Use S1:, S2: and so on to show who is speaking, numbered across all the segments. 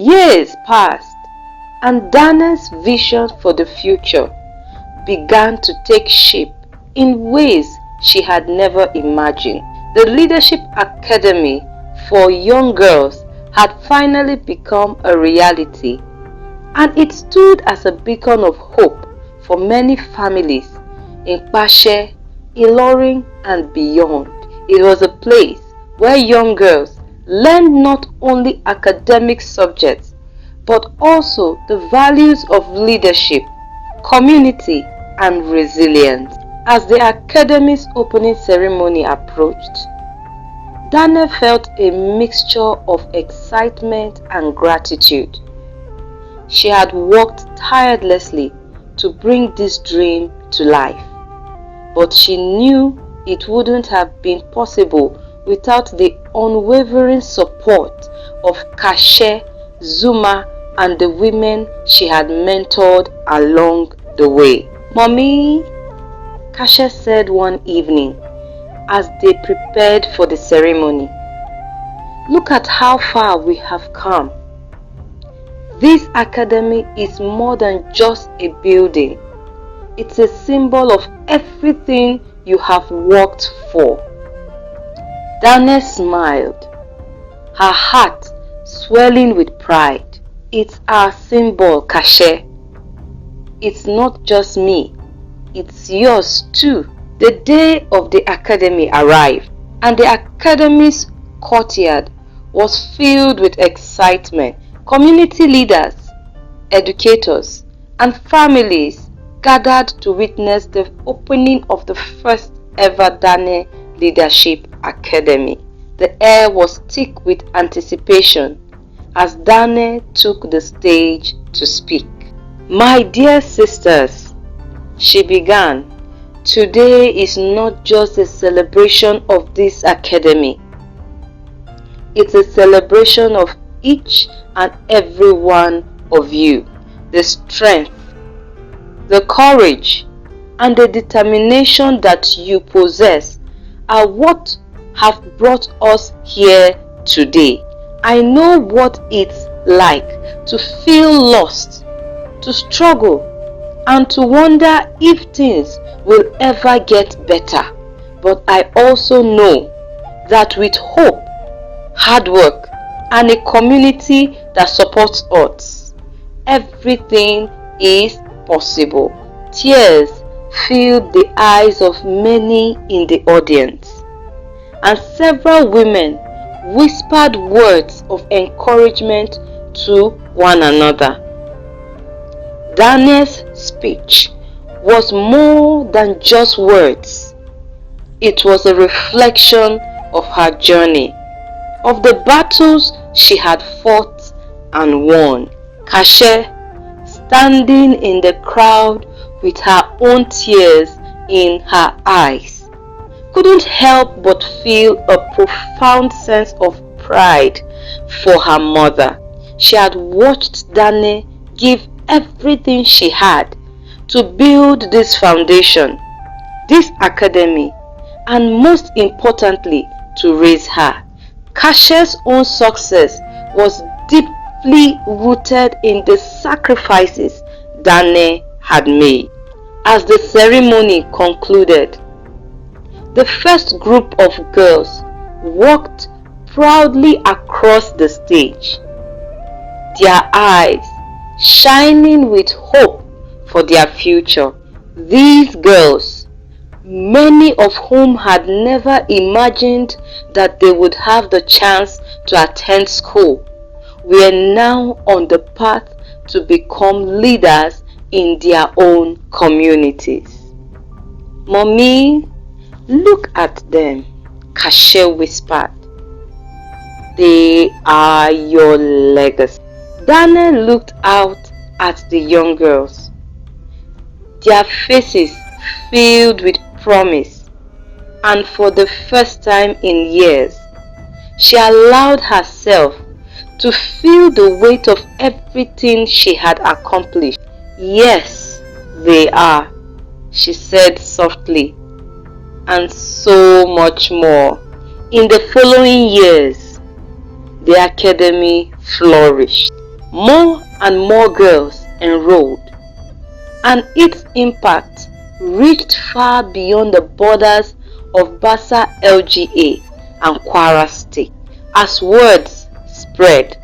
S1: Years passed, and Dane's vision for the future began to take shape in ways she had never imagined. The Leadership Academy for young girls had finally become a reality, and it stood as a beacon of hope for many families in Kpanche, 𝐒𝐢𝐧𝐞𝐲, and beyond. It was a place where young girls learned not only academic subjects but also the values of leadership, community, and resilience. As the Academy's opening ceremony approached, Dane felt a mixture of excitement and gratitude. She had worked tirelessly to bring this dream to life, but she knew it wouldn't have been possible without the unwavering support of Kpanche, Zuma, and the women she had mentored along the way. "Mommy," Kpanche said one evening as they prepared for the ceremony, "look at how far we have come. This academy is more than just a building. It's a symbol of everything you have worked for." Dane smiled, her heart swelling with pride. "It's our symbol, Kpanche. It's not just me, it's yours too." The day of the academy arrived, and the academy's courtyard was filled with excitement. Community leaders, educators, and families gathered to witness the opening of the first ever Dane Leadership Academy. The air was thick with anticipation as Dane took the stage to speak. "My dear sisters," she began, "today is not just a celebration of this academy. It's a celebration of each and every one of you. The strength, the courage, and the determination that you possess are what have brought us here today. I know what it's like to feel lost, to struggle, and to wonder if things will ever get better. But I also know that with hope, hard work, and a community that supports us, everything is possible." Tears filled the eyes of many in the audience, and several women whispered words of encouragement to one another. Dane's speech was more than just words. It was a reflection of her journey, of the battles she had fought and won. Kpanche, standing in the crowd with her own tears in her eyes, couldn't help but feel a profound sense of pride for her mother. She had watched Dane give everything she had to build this foundation, this academy, and most importantly, to raise her. Kpanche's own success was deeply rooted in the sacrifices Dane had made. As the ceremony concluded, the first group of girls walked proudly across the stage, their eyes shining with hope for their future. These girls, many of whom had never imagined that they would have the chance to attend school, were now on the path to become leaders in their own communities. "Mommy, look at them," Kpanche whispered. "They are your legacy." Dane looked out at the young girls, their faces filled with promise, and for the first time in years, she allowed herself to feel the weight of everything she had accomplished. "Yes, they are," she said softly, "and so much more." In the following years, the academy flourished. more and more girls enrolled, and its impact reached far beyond the borders of Basa LGA and Kwara State. As words spread,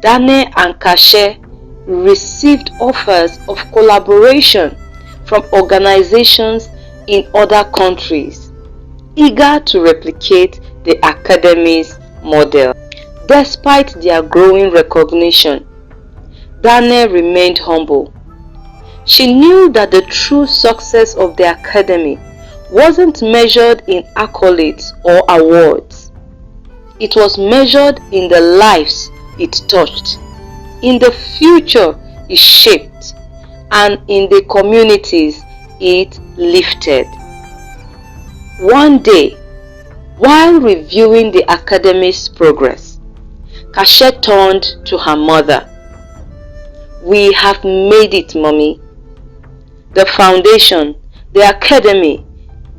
S1: Dane and Kpanche received offers of collaboration from organizations in other countries, eager to replicate the Academy's model. Despite their growing recognition, Dane remained humble. She knew that the true success of the Academy wasn't measured in accolades or awards. It was measured in the lives it touched, in the future it shaped, and in the communities it lifted. One day, while reviewing the Academy's progress, Kpanche turned to her mother. "We have made it, Mommy. The foundation, the Academy,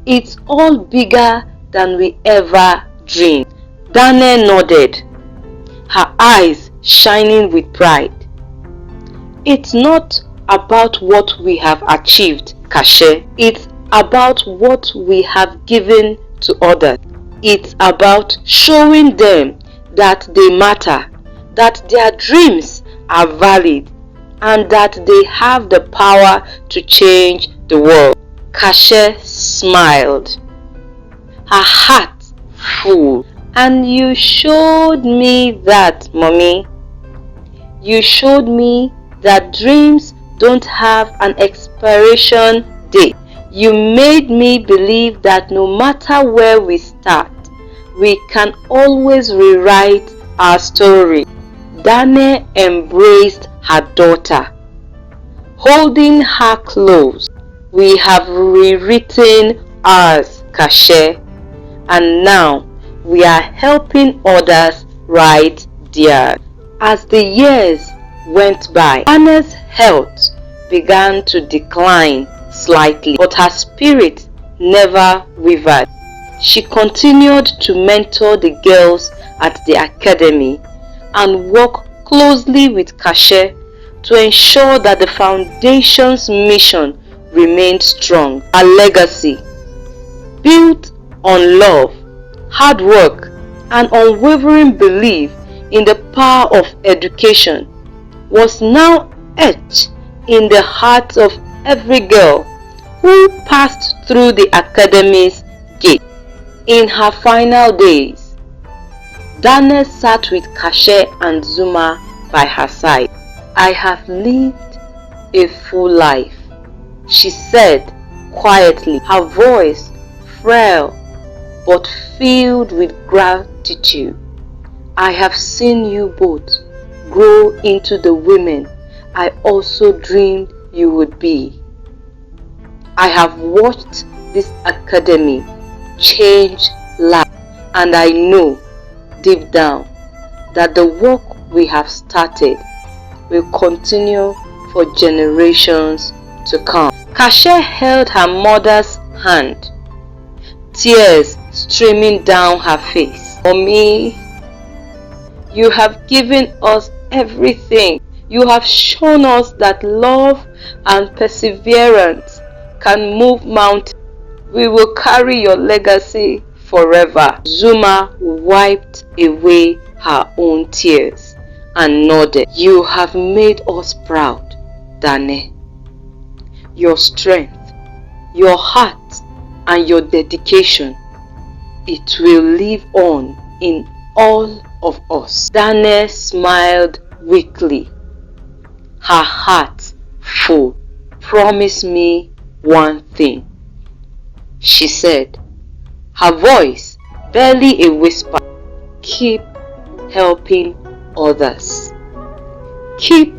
S1: it's all bigger than we ever dreamed." Dane nodded, her eyes shining with pride. "It's not about what we have achieved, Kpanche. It's about what we have given to others. It's about showing them that they matter, that their dreams are valid, and that they have the power to change the world." Kpanche smiled, her heart full. "And you showed me that, Mommy. You showed me that dreams don't have an expiration date. You made me believe that no matter where we start, we can always rewrite our story." Dane embraced her daughter, holding her close. "We have rewritten ours, Kpanche, and now we are helping others write theirs." As the years went by, Dane's health began to decline slightly, but her spirit never wavered. She continued to mentor the girls at the Academy and work closely with Kpanche to ensure that the foundation's mission remained strong. Her legacy, built on love, hard work, and unwavering belief in the power of education, was now etched in the hearts of every girl who passed through the Academy's gate. In her final days, Dane sat with Kpanche and Zuma by her side. "I have lived a full life," she said quietly, her voice frail but filled with gratitude. "I have seen you both grow into the women I also dreamed you would be. I have watched this Academy change lives, and I know deep down that the work we have started will continue for generations to come." Kpanche held her mother's hand, tears streaming down her face. "Mommy, you have given us everything. You have shown us that love and perseverance can move mountains. We will carry your legacy forever." Zuma wiped away her own tears and nodded. "You have made us proud, Dane. Your strength, your heart, and your dedication, it will live on in all of us." Dane smiled weakly, her heart full. "Promise me one thing," she said, her voice barely a whisper. "Keep helping others. Keep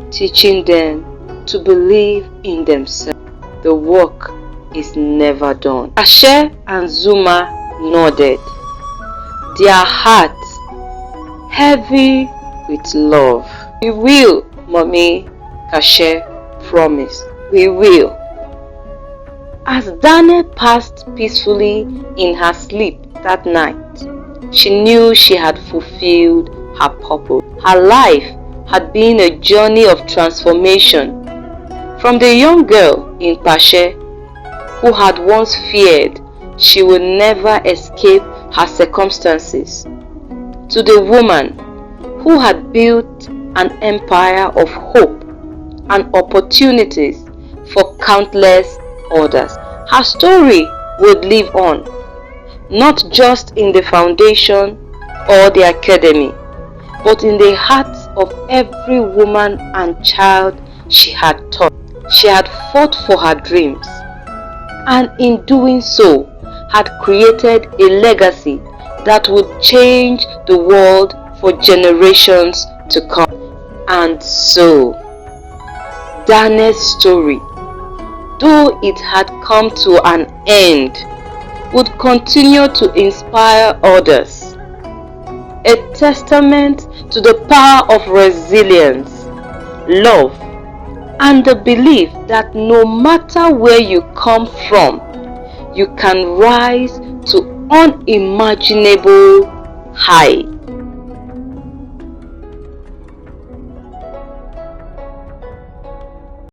S1: teaching them to believe in themselves. The work is never done." Kpanche and Zuma nodded, their hearts heavy with love. "We will, Mommy," Kpanche promised. "We will." As Dane passed peacefully in her sleep that night, she knew she had fulfilled her purpose. Her life had been a journey of transformation. From the young girl in Kpanche who had once feared she would never escape her circumstances, to the woman who had built an empire of hope and opportunities for countless others. Her story would live on, not just in the foundation or the academy, but in the hearts of every woman and child she had taught. She had fought for her dreams, and in doing so had created a legacy that would change the world for generations to come. And so, Dane's story, though it had come to an end, would continue to inspire others. A testament to the power of resilience, love, and the belief that no matter where you come from, you can rise to unimaginable heights.